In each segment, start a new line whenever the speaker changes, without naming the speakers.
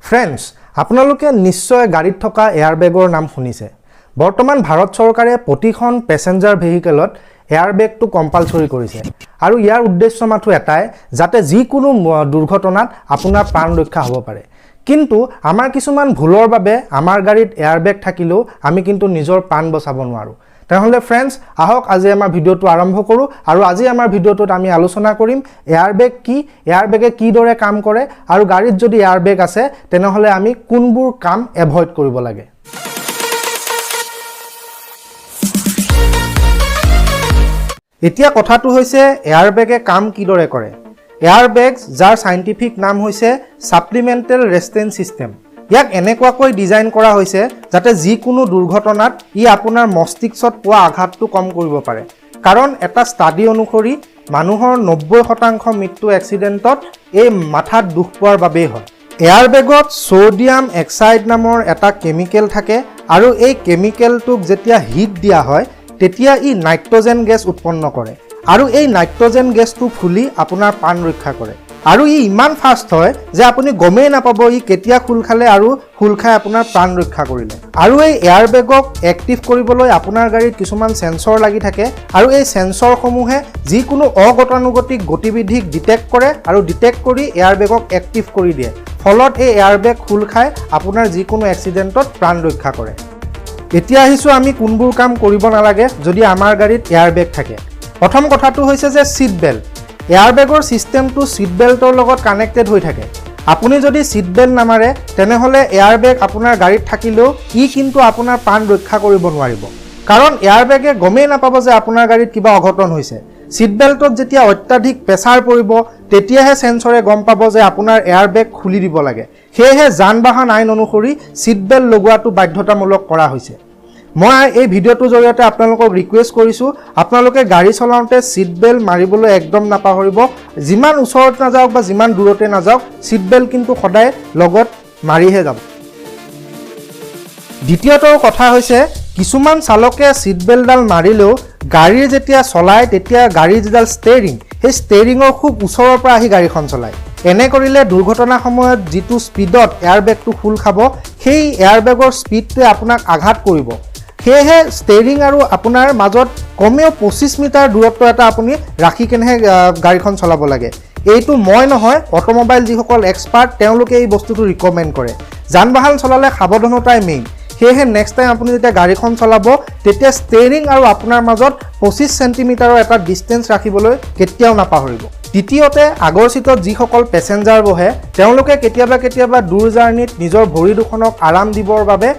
Friends, আপোনালোকে নিশ্চয় গাড়ীত থকা এয়াৰবেগৰ নাম শুনিছে। বৰ্তমান ভাৰত চৰকাৰে প্ৰতিখন পেছেঞ্জাৰ ভেহিকেলত এয়াৰবেগটো কম্পালসৰি কৰিছে আৰু ইয়াৰ উদ্দেশ্য মাথো এটাই যাতে যিকোনো দুৰ্ঘটনাত আপোনাৰ প্ৰাণ ৰক্ষা হ'ব পাৰে। কিন্তু আমাৰ কিছুমান ভুলৰ বাবে আমাৰ গাড়ীত এয়াৰবেগ থাকিলেও আমি কিন্তু নিজৰ প্ৰাণ বচাব নোৱাৰো। তেহলে ফ্ৰেণ্ডছ, আহক আজি আমাৰ ভিডিঅ'টো আৰম্ভ কৰোঁ আৰু আজি আমাৰ ভিডিঅ'টোত আমি আলোচনা কৰিম এয়াৰবেগ কি, এয়াৰবেগে কি দৰে কাম কৰে আৰু গাড়ীত যদি এয়াৰবেগ আছে তেনেহলে আমি কোনবোৰ কাম এভয়েড কৰিব লাগে। এতিয়া কথাটো হৈছে এয়াৰবেগে কাম কি দৰে কৰে। এয়াৰবেগ যাৰ সাইন্টিফিক নাম হৈছে সাপ্লিমেন্টেল ৰেষ্টেন্স সিস্টেম। ইয়াক এনেকুৱাকৈ ডিজাইন কৰা হৈছে যাতে যিকোনো দুৰ্ঘটনাত ই আপোনাৰ মস্তিষ্কত পোৱা আঘাতটো কম কৰিব পাৰে। কাৰণ এটা ষ্টাডি অনুসৰি মানুহৰ 90% মৃত্যু এক্সিডেণ্টত এই মাথাত দুখ পোৱাৰ বাবেই হয়। এয়াৰবেগত সোডিয়াম অক্সাইড নামৰ এটা কেমিকেল থাকে আৰু এই কেমিকেলটোক যেতিয়া হিট দিয়া হয় তেতিয়া ই নাইট্ৰজেন গেছ উৎপন্ন কৰে আৰু এই নাইট্ৰজেন গেছটো ফুলি আপোনাৰ প্ৰাণ ৰক্ষা কৰে। আৰু ই ইমান ফাষ্ট হয় যে আপুনি গমেই নাপাব ই কেতিয়া খুল খালে আৰু খুল খাই আপোনাৰ প্ৰাণ ৰক্ষা কৰিলে। আৰু এই এয়াৰবেগক এক্টিভ কৰিবলৈ আপোনাৰ গাড়ীত কিছুমান সেন্সৰ লাগি থাকে আৰু এই সেন্সৰসমূহে যিকোনো অগতানুগতিক গতিবিধিক ডিটেক্ট কৰে আৰু ডিটেক্ট কৰি এয়াৰবেগক এক্টিভ কৰি দিয়ে। ফলত এই এয়াৰবেগ খুল খাই আপোনাৰ যিকোনো এক্সিডেণ্টত প্ৰাণ ৰক্ষা কৰে। এতিয়া আহিছোঁ আমি কোনবোৰ কাম কৰিব নালাগে যদি আমাৰ গাড়ীত এয়াৰবেগ থাকে। প্ৰথম কথাটো হৈছে যে সিট বেল্ট। এয়াৰবেগৰ সিস্টেমটো সিট বেল্টৰ লগত কানেক্টেড হৈ থাকে। আপুনি যদি সিট বেল্ট নামাৰে তেনেহলে এয়াৰবেগ আপোনাৰ গাড়ীত থাকিলেও ই কিন্তু আপোনাৰ প্ৰাণ ৰক্ষা কৰিব নোৱাৰিব। কাৰণ এয়াৰবেগে গমেই নাপাব যে আপোনাৰ গাড়ীত কিবা অঘটন হৈছে। সিট বেল্টত যেতিয়া অত্যাধিক প্ৰেছাৰ পৰিব তেতিয়াহে সেন্সৰে গম পাব যে আপোনাৰ এয়াৰবেগ খুলি দিব লাগে। সেয়েহে যান-বাহন আইন অনুসৰি সিট বেল্ট লগোৱাটো বাধ্যতামূলক কৰা হৈছে। মই এই ভিডিঅ'টোৰ জৰিয়তে আপোনালোকক ৰিকুৱেষ্ট কৰিছোঁ আপোনালোকে গাড়ী চলাওঁতে সিট বেল্ট মাৰিবলৈ একদম নাপাহৰিব। যিমান ওচৰত নাযাওক বা যিমান দূৰতে নাযাওক সিট বেল্ট কিন্তু সদায় লগত মাৰিহে যাব। দ্বিতীয়টো কথা হৈছে কিছুমান চালকে সিট বেল্টডাল মাৰিলেও গাড়ী যেতিয়া চলায় তেতিয়া গাড়ীৰ যিডাল ষ্টেৰিং সেই ষ্টেৰিঙৰ খুব ওচৰৰ পৰা আহি গাড়ীখন চলায়। এনে কৰিলে দুৰ্ঘটনাৰ সময়ত যিটো স্পীডত এয়াৰবেগটো খোল খাব সেই এয়াৰবেগৰ স্পীডটোৱে আপোনাক আঘাত কৰিব। সেয়েহে ষ্টেৰিং আৰু আপোনাৰ মাজত কমেও 25 মিটাৰ দূৰত্ব এটা আপুনি ৰাখি কেনেহে গাড়ীখন চলাব লাগে। এইটো মই নহয়, অটোমোবাইল যিসকল এক্সপাৰ্ট তেওঁলোকে এই বস্তুটো ৰিকমেণ্ড কৰে। যান-বাহন চলালে সাৱধানতাই মেইন। সেয়েহে নেক্সট টাইম আপুনি যেতিয়া গাড়ীখন চলাব তেতিয়া ষ্টেৰিং আৰু আপোনাৰ মাজত 25 চেণ্টিমিটাৰৰ এটা ডিষ্টেঞ্চ ৰাখিবলৈ কেতিয়াও নাপাহৰিব। তৃতীয়তে আগৰ চিটত যিসকল পেছেঞ্জাৰ বহে তেওঁলোকে কেতিয়াবা দূৰ জাৰ্ণিত নিজৰ ভৰি দুখনক আৰাম দিবৰ বাবে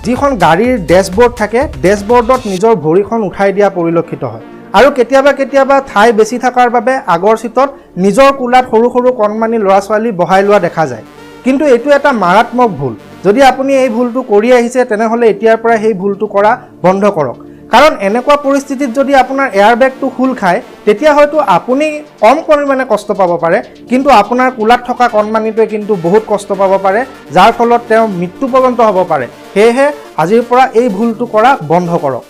যিখন গাড়ীৰ ডেছবৰ্ড থাকে ডেছবৰ্ডত নিজৰ ভৰিখন উঠাই দিয়া পৰিলক্ষিত হয়। আৰু কেতিয়াবা ঠাই বেছি থকাৰ বাবে আগৰ চিটত নিজৰ কোলাত সৰু সৰু কণমানি ল'ৰা ছোৱালী বহাই লোৱা দেখা যায়। কিন্তু এইটো এটা মাৰাত্মক ভুল। যদি আপুনি এই ভুলটো কৰি আহিছে তেনেহলে এতিয়াৰ পৰা সেই ভুলটো কৰা বন্ধ কৰক। কাৰণ এনেকুৱা পৰিস্থিতিত যদি আপোনাৰ এয়াৰবেগটো খোল খায় তেতিয়া হয়তো আপুনি কম পৰিমাণে কষ্ট পাব পাৰে কিন্তু আপোনাৰ কোলাত থকা কণমানিটোৱে কিন্তু বহুত কষ্ট পাব পাৰে যাৰ ফলত তেওঁ মৃত্যু পৰ্যন্ত হ'ব পাৰে। সেয়েহে আজিৰ পৰা এই ভুলটো কৰা বন্ধ কৰক।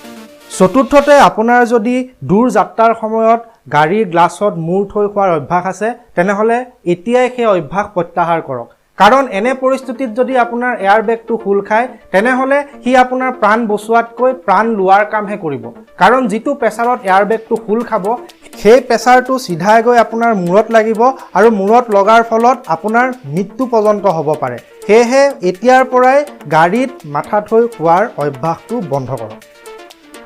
চতুৰ্থতে আপোনাৰ যদি দূৰ যাত্ৰাৰ সময়ত গাড়ীৰ গ্লাছত মূৰ থৈ খোৱাৰ অভ্যাস আছে তেনেহলে এতিয়াই সেই অভ্যাস প্ৰত্যাহাৰ কৰক। কাৰণ এনে পৰিস্থিতিত যদি আপোনাৰ এয়াৰবেগটো খোল খায় তেনেহলে সি আপোনাৰ প্ৰাণ বচোৱাতকৈ প্ৰাণ লোৱাৰ কামহে কৰিব। কাৰণ যিটো প্ৰেছাৰত এয়াৰবেগটো খোল খাব সেই প্ৰেছাৰটো চিধাই গৈ আপোনাৰ মূৰত লাগিব আৰু মূৰত লগাৰ ফলত আপোনাৰ মৃত্যু পৰ্যন্ত হ'ব পাৰে। সেয়েহে এতিয়াৰ পৰাই গাড়ীত মাথা থৈ খোৱাৰ অভ্যাসটো বন্ধ কৰক।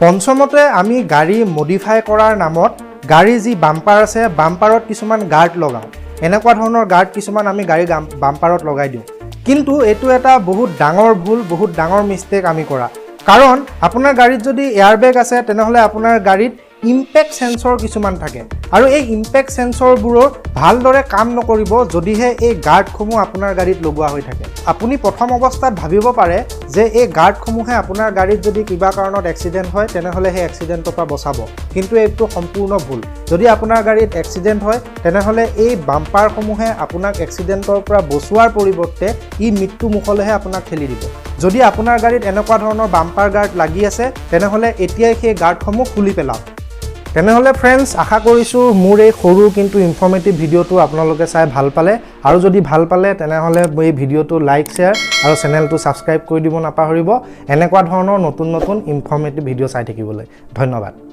পঞ্চমতে আমি গাড়ী মডিফাই কৰাৰ নামত গাড়ী যি বাম্পাৰ আছে বাম্পাৰত কিছুমান গাৰ্ড লগাওঁ। এনেকুৱা ধৰণৰ গাৰ্ড কিছুমান আমি গাড়ী বাম্পাৰত লগাই দিওঁ। কিন্তু এইটো এটা বহুত ডাঙৰ ভুল, বহুত ডাঙৰ মিষ্টেক আমি কৰা। কাৰণ আপোনাৰ গাড়ীত যদি এয়াৰবেগ আছে তেনেহলে আপোনাৰ গাড়ীত ইম্পেক্ট সেন্সৰ কিছুমান থাকে আৰু এই ইম্পেক্ট সেন্সৰবোৰৰ ভালদৰে কাম নকৰিব যদিহে এই গাৰ্ডসমূহ আপোনাৰ গাড়ীত লগোৱা হৈ থাকে। আপুনি প্ৰথম অৱস্থাত ভাবিব পাৰে যে এই গাৰ্ডসমূহে আপোনাৰ গাড়ীত যদি কিবা কাৰণত এক্সিডেণ্ট হয় তেনেহলে সেই এক্সিডেণ্টৰ পৰা বচাব। কিন্তু এইটো সম্পূৰ্ণ ভুল। যদি আপোনাৰ গাড়ীত এক্সিডেণ্ট হয় তেনেহলে এই বাম্পাৰসমূহে আপোনাক এক্সিডেণ্টৰ পৰা বচোৱাৰ পৰিৱৰ্তে ই মৃত্যু মুখলৈহে আপোনাক ঠেলি দিব। যদি আপোনাৰ গাড়ীত এনেকুৱা ধৰণৰ বাম্পাৰ গাৰ্ড লাগি আছে তেনেহলে এতিয়াই সেই গাৰ্ডসমূহ খুলি পেলাওক। তেনেহ'লে ফ্ৰেণ্ডছ আশা কৰিছোঁ মোৰ এই সৰু কিন্তু ইনফৰ্মেটিভ ভিডিঅ'টো আপোনালোকে চাই ভাল পালে আৰু যদি ভাল পালে তেনেহ'লে এই ভিডিঅ'টো লাইক শ্বেয়াৰ আৰু চেনেলটো ছাবস্ক্ৰাইব কৰি দিব নাপাহৰিব এনেকুৱা ধৰণৰ নতুন নতুন ইনফৰ্মেটিভ ভিডিঅ' চাই থাকিবলৈ ধন্যবাদ